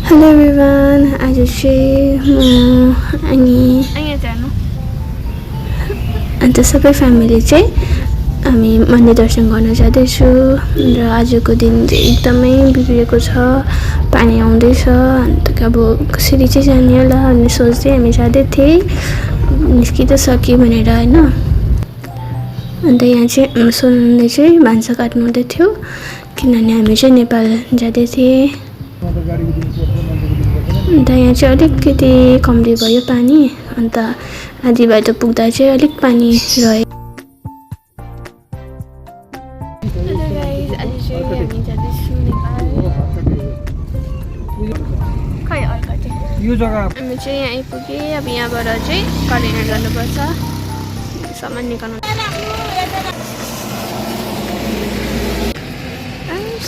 Hello everyone, आज चाहिँ म अन्त सबै फ्यामिली चाहिँ हामी मन्दिर दर्शन गर्न जाँदैछु र आजको दिन चाहिँ एकदमै बिग्रेको छ। पानी आउँदैछ अन्त अब कसरी चाहिँ जाने होला भन्ने सोच्दै हामी जाँदै थियौँ, निस्किँदै सक्यो भनेर होइन। अन्त यहाँ चाहिँ सोनाले चाहिँ भान्सा काट्नु हुँदै थियो किनभने हामी चाहिँ नेपाल जाँदै थियौँ। अन्त यहाँ चाहिँ अलिकति कम्ती भयो पानी, अन्त आधी बाटो पुग्दा चाहिँ अलिक पानी रह्यो। यो जग्गा हामी चाहिँ यहाँ आइपुगेँ। अब यहाँबाट चाहिँ कन्टेनर गर्नुपर्छ, सामान निकाल्नु।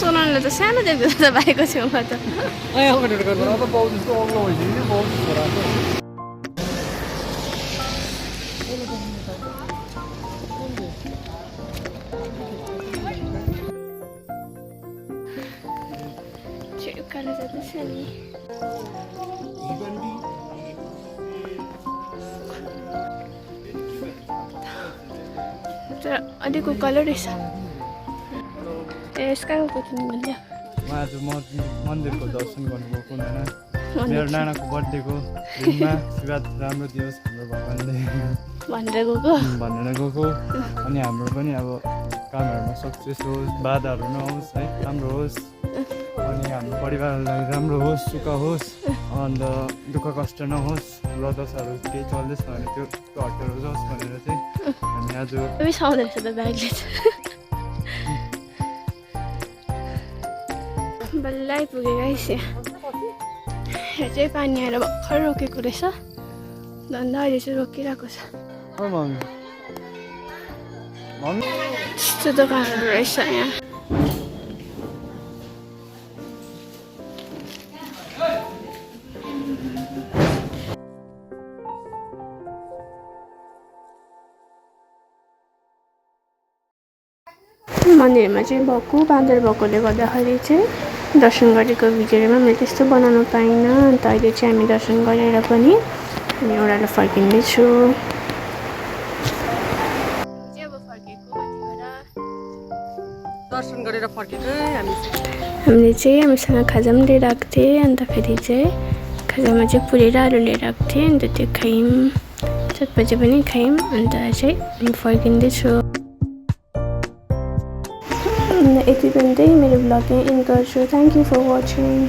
सोनाले त सानो देख्दो त भाइको छेउमा त उकालो जाँदैछ नि। तर अलिक उकालो रहेछ। यसका तिमी भन्यो म आज मन्दिरको दर्शन गर्नु गएको होइन, मेरो नानाको बर्थडेको दिनमा आशीर्वाद राम्रो दियोस् हाम्रो भगवान्ले भनेर गएको अनि हाम्रो पनि अब कामहरूमा सक्सेस होस्, बाधाहरू नहोस् है, राम्रो होस् अनि हाम्रो परिवारलाई राम्रो होस्, सुख होस्, अन्त दुःख कष्ट नहोस्, व्रतहरू केही चल्दैछ भने त्यो हटेर जाओस् भनेर चाहिँ हामी आज साउँदो रहेछ त ब्यागले बल्ल आइपुगेको गाइस। यहाँ चाहिँ पानी आएर भर्खर रोकेको रहेछ, धन्दा अहिले चाहिँ रोकिरहेको छ। यस्तो दोकानहरू रहेछ यहाँ। मन्दिरमा चाहिँ भएको बादल भएकोले गर्दाखेरि चाहिँ दर्शन गरेको भिडियोमा मैले त्यस्तो बनाउनु पाइनँ। अन्त अहिले चाहिँ हामी दर्शन गरेर पनि हामी ओह्रालो फर्किँदैछु। दर्शन गरेर फर्केकै हामीले चाहिँ हामीसँग खाजा पनि लिएर आएको थियौँ, अन्त फेरि चाहिँ खाजामा चाहिँ पुरेर आलु लिएर आएको थिएँ, अन्त त्यो खायौँ, चटपटे पनि खायौँ, अन्त चाहिँ हामी फर्किँदैछु। यति पनि त्यही मेरो ब्लग यहाँ एन्ड गर्छु। Thank you for watching.